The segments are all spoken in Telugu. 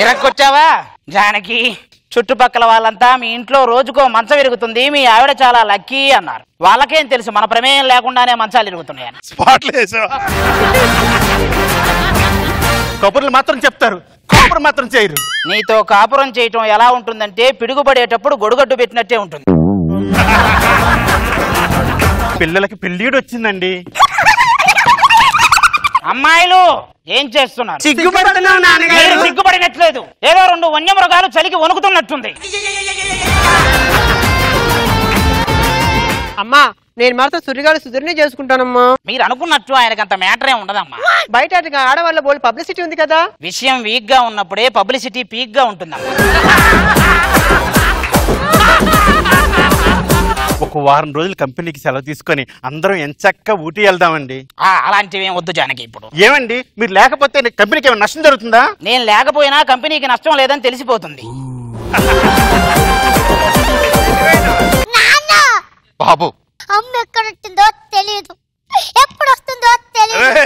ఇరక్కొచ్చావా జానకి? చుట్టుపక్కల వాళ్ళంతా మీ ఇంట్లో రోజుకో మంచం విరుగుతుంది, మీ ఆవిడ చాలా లక్కీ అన్నారు. వాళ్ళకేం తెలుసు మన ప్రమేయం లేకుండానే మంచాలు విరుగుతున్నాయని. కబుర్లు మాత్రం చెప్తారు, కాపురం మాత్రం చేయరు. నీతో కాపురం చేయటం ఎలా ఉంటుందంటే పిడుగుపడేటప్పుడు గొడుగడ్డు పెట్టినట్టే ఉంటుంది. పిల్లలకి పెళ్ళిడు వచ్చిందండి. అమ్మాయిలు ఏం చేస్తున్నారు? సిగ్గుపడినట్లేదు, ఏదో 2 వన్యమృగాలు చలికి వణుకుతున్నట్టుంది. అమ్మా నేను మాత్రం సురిగాడు సుధురిని చేసుకుంటానమ్మా. మీరు అనుకున్నట్టు ఆయనకు అంత మ్యాటరే ఉండదమ్మా. బయట ఆడవాళ్ళ బోల్ పబ్లిసిటీ ఉంది కదా. విషయం వీక్ గా ఉన్నప్పుడే పబ్లిసిటీ పీక్ గా ఉంటుందమ్మా. ఒక వారం రోజులు కంపెనీకి సెలవు తీసుకొని అందరం ఎంచక్క ఊటీ వెళ్దామండి. అలాంటివి ఏం వద్దు జానకి. ఇప్పుడు ఏమండి మీరు లేకపోతే కంపెనీకి ఏమైనా నష్టం జరుగుతుందా? నేను లేకపోయినా కంపెనీకి నష్టం లేదని తెలిసిపోతుంది. బాబు అమ్మ ఎక్కడుంటుందో తెలియదు, ఎప్పుడు వస్తుందో తెలియదు,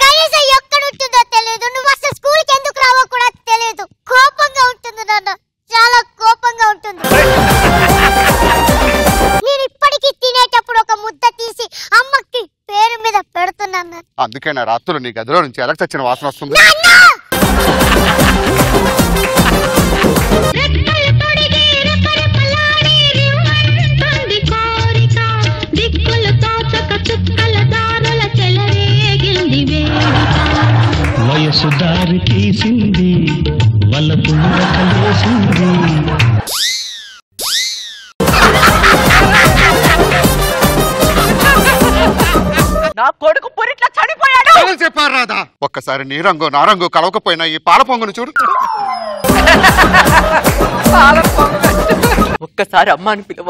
కనీసం ఎక్కడుంటుందో తెలియదు. నువ్వు అసలు స్కూల్కి ఎందుకు రావో కూడా తెలియదు. కోపంగా ఉంటుంది నాన్న, చాలా కోపంగా ఉంటుంది. నేను ఇప్పటికీ తినేటప్పుడు ఒక ముద్ద తీసి అమ్మకి పేరు మీద పెడుతున్నాను. అందుకే నా రాత్రులు నీ గదిలో నుంచి ఎలక చచ్చిన వాసన వస్తుంది. వయసు దారి తీసింది, వలపు కలిసింది. నా కొడుకు పొరిట్లా చనిపోయాడు. చెప్పారు రాదా? ఒక్కసారి నీ రంగు నా రంగు కలవకపోయినా ఈ పాల పొంగును చూడు. ఒక్కసారి అమ్మాని పిలువ.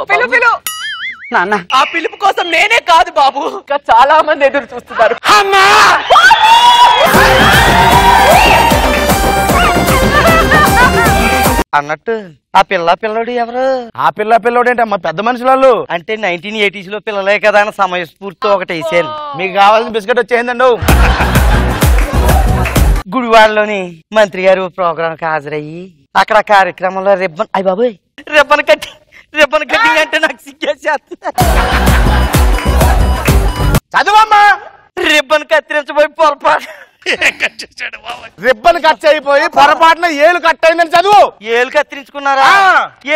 నాన్న ఆ పిలుపు కోసం నేనే కాదు బాబు, ఇంకా చాలా మంది ఎదురు చూస్తున్నారు. అన్నట్టు ఆ పిల్లడు ఎవరు? ఆ పిల్లోడు ఏంటి అమ్మా? పెద్ద మనుషులు అంటే 1980s లో పిల్లలే కదా అని సమయస్ఫూర్తితో ఒకటి వేసాను. మీకు కావాల్సిన బిస్కెట్ వచ్చేయండి. గుడివాడలోని మంత్రి గారు ప్రోగ్రాంకి హాజరయ్యి అక్కడ కార్యక్రమంలో రిబ్బన్ కట్టింగ్ అంటే నాకు సిగ్గేసేస్తా. చదువమ్మా. రిబ్బన్ కత్తిరించబోయి పొరపాటు రిబ్బన్ కట్ అయిపోయి పొరపాటున ఏలు కట్ అయిందని చదువు. ఏలు కత్తిరించుకున్నారా?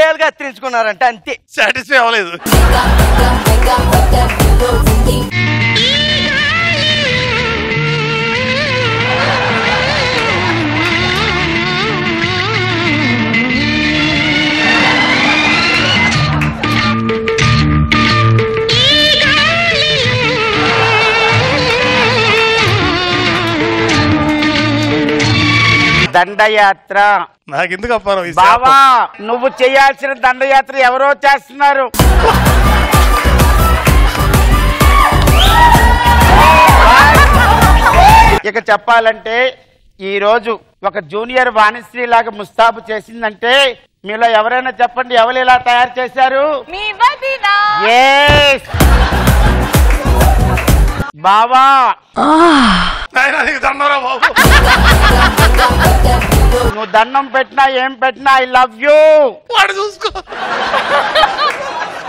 ఏలు కత్తిరించుకున్నారంటే అంతే. సాటిస్ఫై అవ్వలేదు. దండయాత్ర నాకెందుకు అప్పారు బావా? నువ్వు చేయాల్సిన దండయాత్ర ఎవరో చేస్తున్నారు. ఇక చెప్పాలంటే ఈ రోజు ఒక జూనియర్ వాణిశ్రీ లాగా ముస్తాబు చేసిందంటే మీలో ఎవరైనా చెప్పండి, ఎవరు ఇలా తయారు చేశారు? బావా నువ్వు దండం పెట్టినా ఏం పెట్టినా ఐ లవ్ యూ.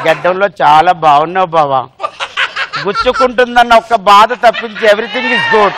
గడ్డంలో చాలా బాగున్నావు బావా. గుచ్చుకుంటుందన్న ఒక్క బాధ తప్పించి ఎవ్రీథింగ్ ఇస్ గుడ్.